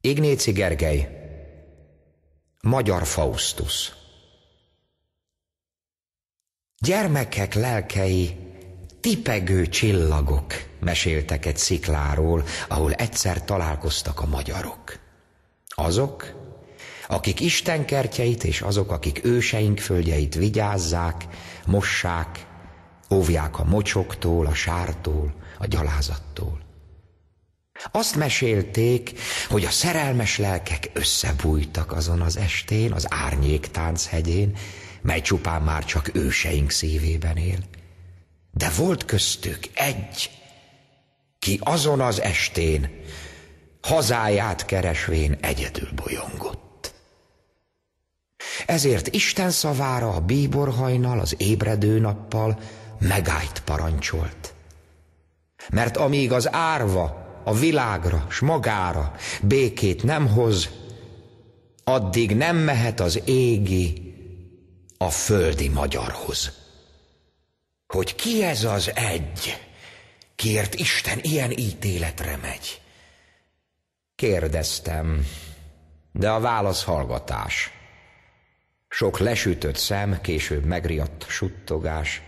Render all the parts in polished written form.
Ignécy Gergely, Magyar Faustus. Gyermekek lelkei tipegő csillagok meséltek egy szikláról, ahol egyszer találkoztak a magyarok. Azok, akik Isten kertjeit, és azok, akik őseink földjeit vigyázzák, mossák, óvják a mocsoktól, a sártól, a gyalázattól. Azt mesélték, hogy a szerelmes lelkek összebújtak azon az estén, az Árnyéktánc hegyén, mely csupán már csak őseink szívében él. De volt köztük egy, ki azon az estén hazáját keresvén egyedül bolyongott. Ezért Isten szavára a bíborhajnal, az ébredő nappal megállt parancsolt. Mert amíg az árva a világra s magára békét nem hoz, addig nem mehet az égi a földi magyarhoz. Hogy ki ez az egy, kiért Isten ilyen ítéletre megy? Kérdeztem, de a válasz hallgatás. Sok lesütött szem, később megriadt suttogás.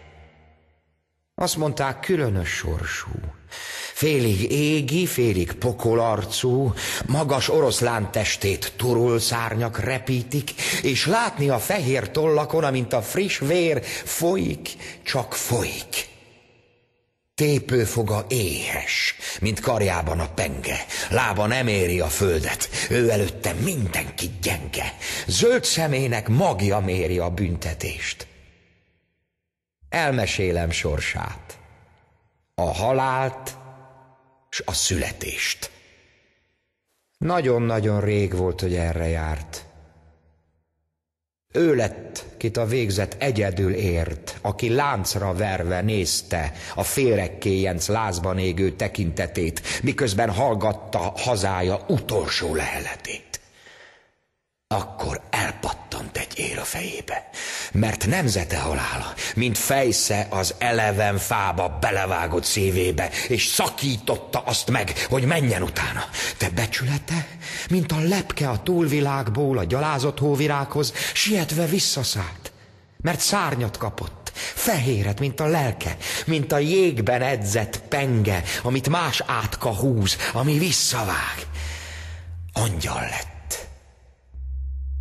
Azt mondták, különös sorsú, félig égi, félig pokolarcú, magas oroszlán testét turul szárnyak repítik, és látni a fehér tollakon, amint a friss vér folyik, csak folyik. Tépőfoga éhes, mint karjában a penge, lába nem éri a földet, ő előtte mindenki gyenge, zöld szemének magja méri a büntetést. Elmesélem sorsát, a halált s a születést. Nagyon-nagyon rég volt, hogy erre járt. Ő lett, kit a végzet egyedül ért, aki láncra verve nézte a féregkéjenc lázban égő tekintetét, miközben hallgatta hazája utolsó leheletét. Akkor elpattant egy ér a fejébe, mert nemzete halála, mint fejsze az eleven fába belevágott szívébe, és szakította azt meg, hogy menjen utána. De becsülete, mint a lepke a túlvilágból a gyalázott hóvirághoz, sietve visszaszállt, mert szárnyat kapott, fehéret, mint a lelke, mint a jégben edzett penge, amit más átka húz, ami visszavág. Angyal lett.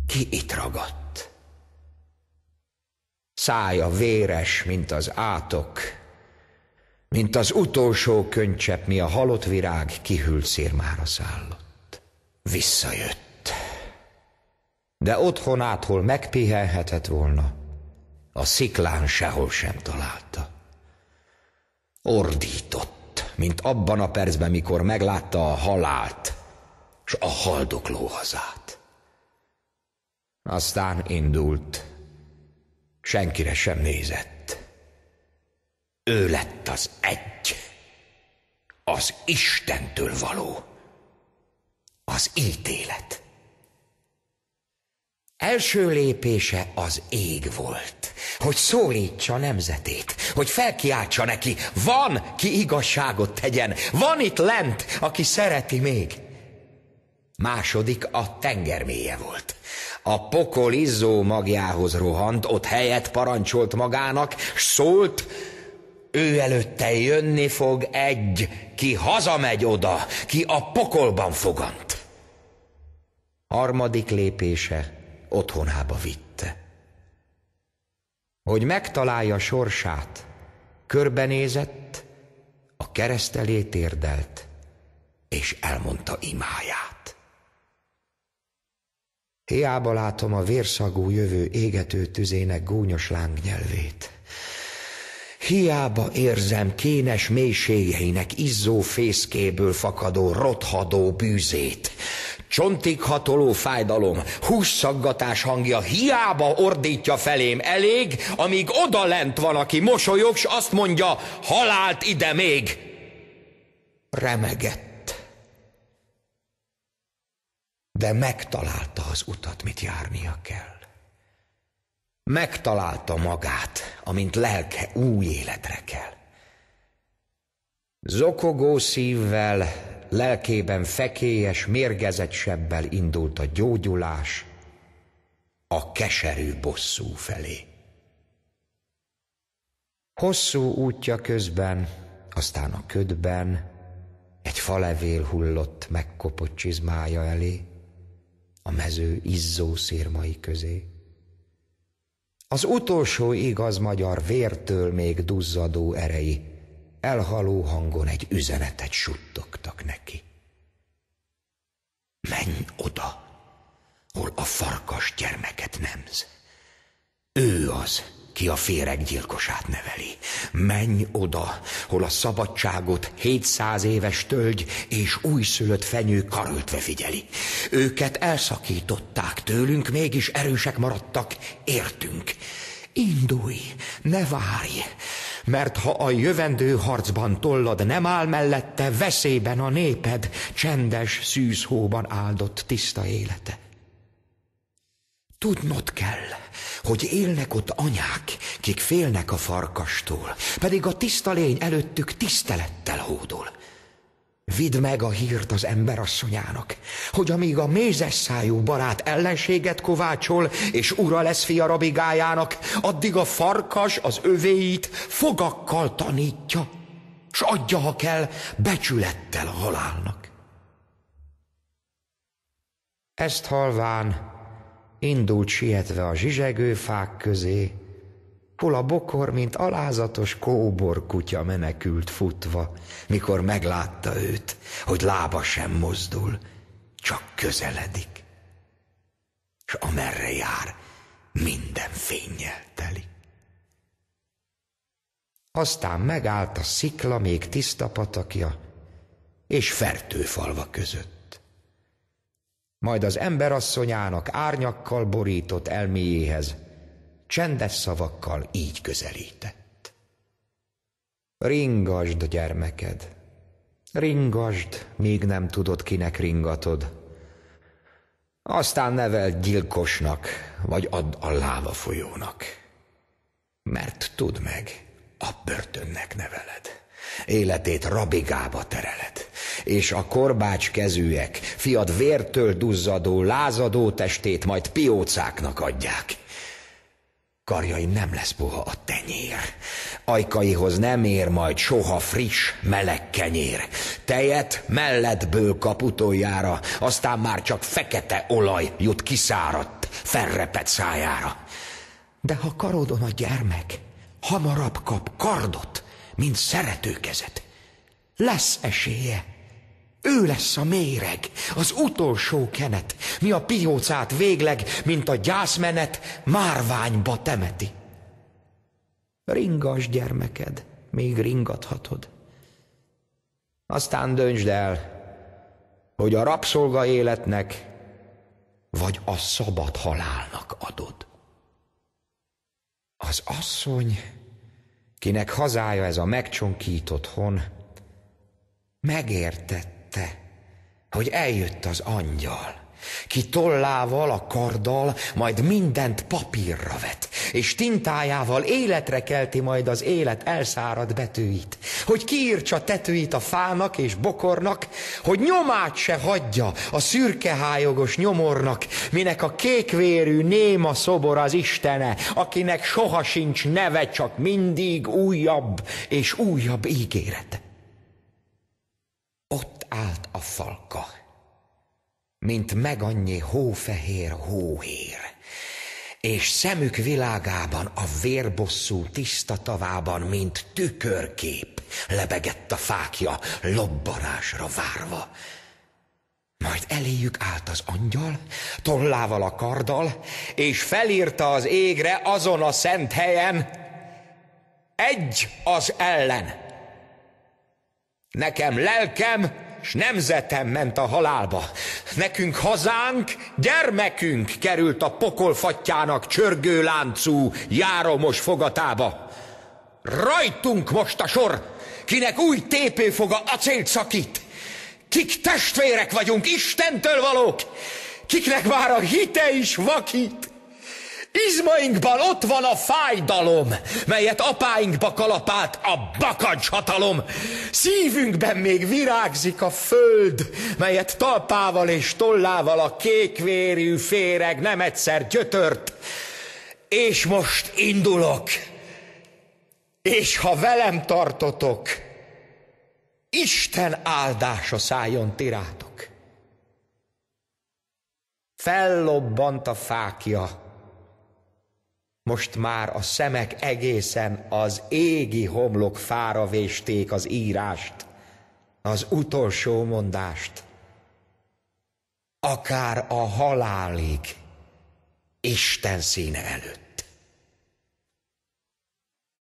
Ki itt ragadt? Szája véres, mint az átok, mint az utolsó könycsepp, mi a halott virág kihűlt szirmára szállott. Visszajött. De otthonát, hol megpihenhetett volna, a sziklán sehol sem találta. Ordított, mint abban a percben, mikor meglátta a halált, s a haldokló hazát. Aztán indult, senkire sem nézett. Ő lett az egy, az Istentől való, az ítélet. Első lépése az ég volt, hogy szólítsa nemzetét, hogy felkiáltsa neki, van, ki igazságot tegyen, van itt lent, aki szereti még. Második a tengermélye volt. A pokol izzó magjához rohant, ott helyet parancsolt magának, s szólt, ő előtte jönni fog egy, ki hazamegy oda, ki a pokolban fogant. Harmadik lépése otthonába vitte. Hogy megtalálja sorsát, körbenézett, a kereszt elé térdelt, és elmondta imáját. Hiába látom a vérszagú jövő égető tüzének gúnyos lángnyelvét. Hiába érzem kénes mélységeinek izzó fészkéből fakadó, rothadó bűzét. Csontig hatoló fájdalom, hússzaggatás hangja hiába ordítja felém elég, amíg odalent van, aki mosolyog, s azt mondja, halált ide még. Remegett. De megtalálta az utat, mit járnia kell. Megtalálta magát, amint lelke új életre kell. Zokogó szívvel lelkében fekélyes, mérgezett sebbel indult a gyógyulás a keserű bosszú felé. Hosszú útja közben, aztán a ködben egy falevél hullott megkopott csizmája elé, a mező izzó szirmai közé. Az utolsó igaz magyar vértől még duzzadó erei elhaló hangon egy üzenetet suttogtak neki. Menj oda, hol a farkas gyermeket nemz. Ő az, ki a féreg gyilkosát neveli. Menj oda, hol a szabadságot 700 éves tölgy és újszülött fenyő karöltve figyeli. Őket elszakították tőlünk, mégis erősek maradtak, értünk. Indulj, ne várj, mert ha a jövendő harcban tollad nem áll mellette, veszélyben a néped csendes szűzhóban áldott tiszta élete. Tudnod kell, hogy élnek ott anyák, kik félnek a farkastól, pedig a tiszta lény előttük tisztelettel hódol. Vidd meg a hírt az emberasszonyának, hogy amíg a mézes szájú barát ellenséget kovácsol, és ura lesz fia rabigájának, addig a farkas az övéit fogakkal tanítja, s adja, ha kell, becsülettel a halálnak. Ezt halván indult sietve a zsizsegő fák közé, hol a bokor, mint alázatos kóbor kutya menekült futva, mikor meglátta őt, hogy lába sem mozdul, csak közeledik, s amerre jár, minden fénnyel telik. Aztán megállt a szikla még tiszta patakja, és fertőfalva között. Majd az emberasszonyának árnyakkal borított elméjéhez csendes szavakkal így közelített. Ringasd, gyermeked, ringasd, míg nem tudod, kinek ringatod. Aztán neveld gyilkosnak, vagy add a láva folyónak. Mert tudd meg, a börtönnek neveled. Életét rabigába tereled, és a korbács kezűek fiad vértől duzzadó, lázadó testét majd piócáknak adják. Karjain nem lesz puha a tenyér, ajkaihoz nem ér majd soha friss, meleg kenyér. Tejet melledből kap utoljára, aztán már csak fekete olaj jut kiszáradt, felrepett szájára. De ha karodon a gyermek, hamarabb kap kardot, mint szeretőkezet, lesz esélye. Ő lesz a méreg, az utolsó kenet, mi a piócát végleg, mint a gyászmenet, márványba temeti. Ringasd, gyermeked, még ringathatod. Aztán döntsd el, hogy a rabszolga életnek, vagy a szabad halálnak adod. Az asszony, kinek hazája ez a megcsonkított hon, megértette, hogy eljött az angyal, ki tollával, a karddal majd mindent papírra vet, és tintájával életre kelti majd az élet elszáradt betűit, hogy kiírtsa tetőit a fának és bokornak, hogy nyomát se hagyja a szürkehályogos nyomornak, minek a kékvérű néma szobor az istene, akinek soha sincs neve, csak mindig újabb és újabb ígérete. Ott állt a falka, mint megannyi hófehér hóhér, és szemük világában a vérbosszú tiszta tavában, mint tükörkép lebegett a fákja, lobbanásra várva. Majd eléjük állt az angyal, tollával a karddal, és felírta az égre azon a szent helyen: egy az ellen. Nekem lelkem s nemzetem ment a halálba. Nekünk hazánk, gyermekünk került a pokol fattyának csörgő láncú, járomos fogatába. Rajtunk most a sor, kinek új tépőfoga acélt szakít. Kik testvérek vagyunk, Istentől valók, kiknek már a hite is vakít. Izmainkban ott van a fájdalom, melyet apáinkba kalapált a bakancs hatalom. Szívünkben még virágzik a föld, melyet talpával és tollával a kékvérű féreg nem egyszer gyötört. És most indulok, és ha velem tartotok, Isten áldása szálljon ti rátok. Fellobbant a fákja, most már a szemek egészen az égi homlok fára vésték az írást, az utolsó mondást. Akár a halálig, Isten színe előtt.